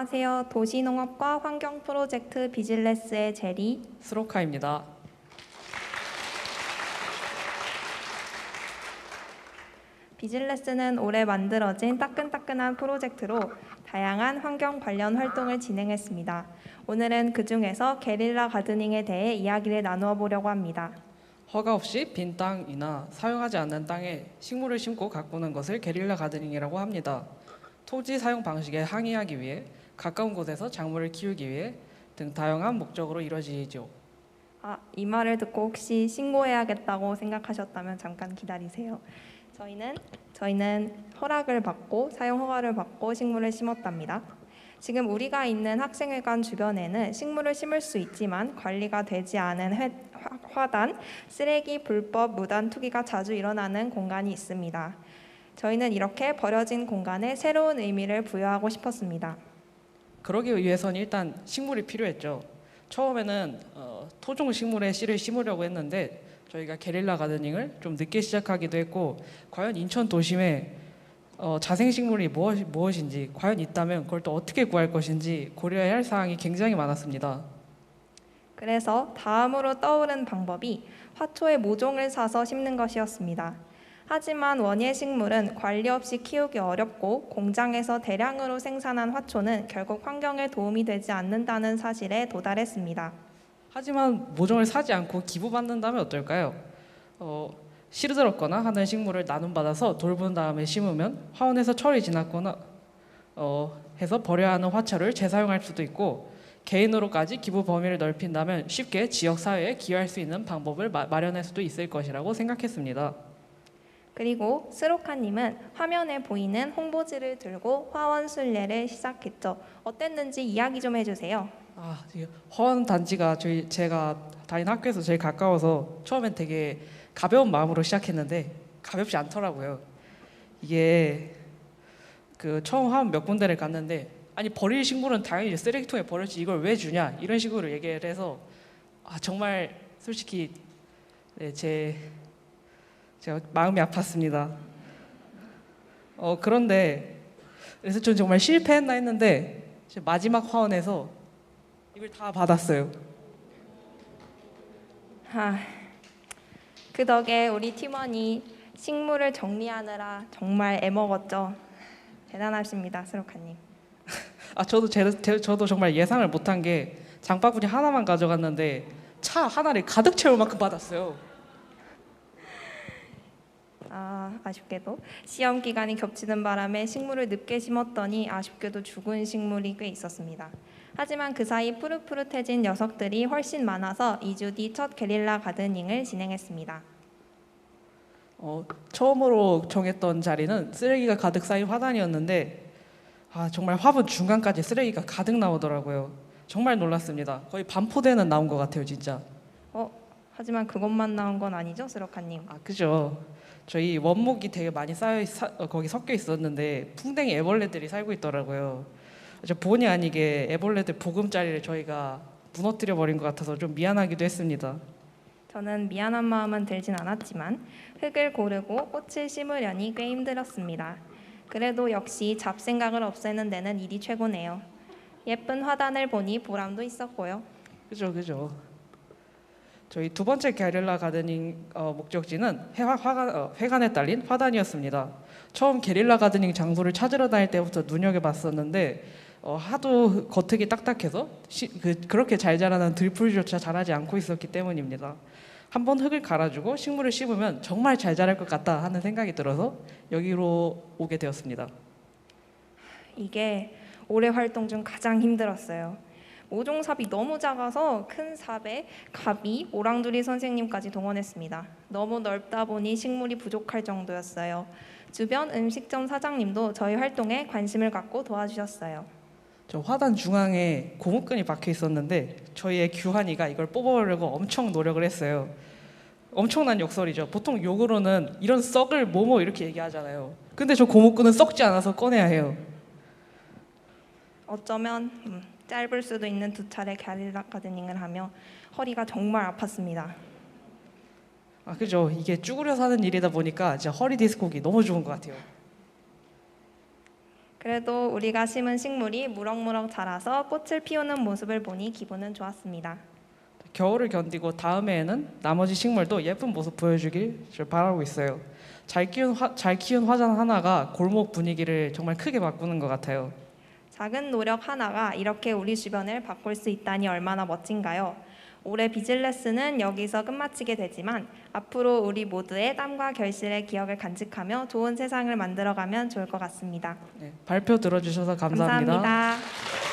안녕하세요. 도시농업과 환경프로젝트 비질레스의 제리 스로카입니다. 비질레스는 올해 만들어진 따끈따끈한 프로젝트로 다양한 환경 관련 활동을 진행했습니다. 오늘은 그 중에서 게릴라 가드닝에 대해 이야기를 나누어 보려고 합니다. 허가 없이 빈 땅이나 사용하지 않는 땅에 식물을 심고 가꾸는 것을 게릴라 가드닝이라고 합니다. 토지 사용 방식에 항의하기 위해 가까운 곳에서 작물을 키우기 위해 등 다양한 목적으로 이루어지죠. 이 말을 듣고 혹시 신고해야겠다고 생각하셨다면 잠깐 기다리세요. 저희는 허락을 받고 사용 허가를 받고 식물을 심었답니다. 지금 우리가 있는 학생회관 주변에는 식물을 심을 수 있지만 관리가 되지 않은 화단, 쓰레기 불법 무단 투기가 자주 일어나는 공간이 있습니다. 저희는 이렇게 버려진 공간에 새로운 의미를 부여하고 싶었습니다. 그러기 위해서는 일단 식물이 필요했죠. 처음에는 토종 식물의 씨를 심으려고 했는데 저희가 게릴라 가드닝을 좀 늦게 시작하기도 했고, 과연 인천 도심에 자생식물이 무엇인지, 과연 있다면 그걸 또 어떻게 구할 것인지 고려해야 할 사항이 굉장히 많았습니다. 그래서 다음으로 떠오른 방법이 화초의 모종을 사서 심는 것이었습니다. 하지만 원예 식물은 관리 없이 키우기 어렵고 공장에서 대량으로 생산한 화초는 결국 환경에 도움이 되지 않는다는 사실에 도달했습니다. 하지만 모종을 사지 않고 기부받는다면 어떨까요? 시들었거나 하는 식물을 나눔받아서 돌본 다음에 심으면 화원에서 철이 지났거나 해서 버려야 하는 화초를 재사용할 수도 있고, 개인으로까지 기부 범위를 넓힌다면 쉽게 지역 사회에 기여할 수 있는 방법을 마련할 수도 있을 것이라고 생각했습니다. 그리고 스로카님은 화면에 보이는 홍보지를 들고 화원 순례를 시작했죠. 어땠는지 이야기 좀 해주세요. 화원 단지가 제가 다니는 학교에서 제일 가까워서 처음엔 되게 가벼운 마음으로 시작했는데 가볍지 않더라고요. 이게 처음 화원 몇 군데를 갔는데, 아니 버릴 식물은 당연히 쓰레기통에 버렸지 이걸 왜 주냐 이런 식으로 얘기를 해서 정말 솔직히 제가 마음이 아팠습니다. 그런데 그래서 전 정말 실패했나 했는데 마지막 화원에서 이걸 다 받았어요. 그 덕에 우리 팀원이 식물을 정리하느라 정말 애먹었죠. 대단하십니다, 스로카님. 저도 정말 예상을 못한 게 장바구니 하나만 가져갔는데 차 하나를 가득 채울 만큼 받았어요. 아쉽게도 시험 기간이 겹치는 바람에 식물을 늦게 심었더니 아쉽게도 죽은 식물이 꽤 있었습니다. 하지만 그 사이 푸릇푸릇해진 녀석들이 훨씬 많아서 2주 뒤 첫 게릴라 가드닝을 진행했습니다. 처음으로 정했던 자리는 쓰레기가 가득 쌓인 화단이었는데 정말 화분 중간까지 쓰레기가 가득 나오더라고요. 정말 놀랐습니다. 거의 반포대는 나온 것 같아요, 진짜. 하지만 그것만 나온 건 아니죠, 스로카님? 그죠. 저희 원목이 되게 많이 거기 섞여 있었는데 풍뎅이 애벌레들이 살고 있더라고요. 본의 아니게 애벌레들 보금자리를 저희가 무너뜨려 버린 것 같아서 좀 미안하기도 했습니다. 저는 미안한 마음은 들진 않았지만 흙을 고르고 꽃을 심으려니 꽤 힘들었습니다. 그래도 역시 잡생각을 없애는 데는 일이 최고네요. 예쁜 화단을 보니 보람도 있었고요. 그죠. 저희 두 번째 게릴라 가드닝 목적지는 회관에 딸린 화단이었습니다. 처음 게릴라 가드닝 장소를 찾으러 다닐 때부터 눈여겨봤었는데 하도 겉흙이 딱딱해서 그렇게 잘 자라는 들풀조차 자라지 않고 있었기 때문입니다. 한번 흙을 갈아주고 식물을 심으면 정말 잘 자랄 것 같다 하는 생각이 들어서 여기로 오게 되었습니다. 이게 올해 활동 중 가장 힘들었어요. 모종삽이 너무 작아서 큰 삽에 가비, 오랑두리 선생님까지 동원했습니다. 너무 넓다 보니 식물이 부족할 정도였어요. 주변 음식점 사장님도 저희 활동에 관심을 갖고 도와주셨어요. 저 화단 중앙에 고무끈이 박혀 있었는데 저희의 규환이가 이걸 뽑아보려고 엄청 노력을 했어요. 엄청난 욕설이죠. 보통 욕으로는 이런 썩을 뭐뭐 이렇게 얘기하잖아요. 근데 저 고무끈은 썩지 않아서 꺼내야 해요. 어쩌면 짧을 수도 있는 두 차례 게릴라 가드닝을 하며 허리가 정말 아팠습니다. 그죠. 이게 쭈그려서 하는 일이다 보니까 진짜 허리 디스크기 너무 좋은 것 같아요. 그래도 우리가 심은 식물이 무럭무럭 자라서 꽃을 피우는 모습을 보니 기분은 좋았습니다. 겨울을 견디고 다음해에는 나머지 식물도 예쁜 모습 보여주길 바라고 있어요. 잘 키운 화단 하나가 골목 분위기를 정말 크게 바꾸는 것 같아요. 작은 노력 하나가 이렇게 우리 주변을 바꿀 수 있다니 얼마나 멋진가요? 올해 비즐레스는 여기서 끝마치게 되지만 앞으로 우리 모두의 땀과 결실의 기억을 간직하며 좋은 세상을 만들어가면 좋을 것 같습니다. 네, 발표 들어주셔서 감사합니다. 감사합니다.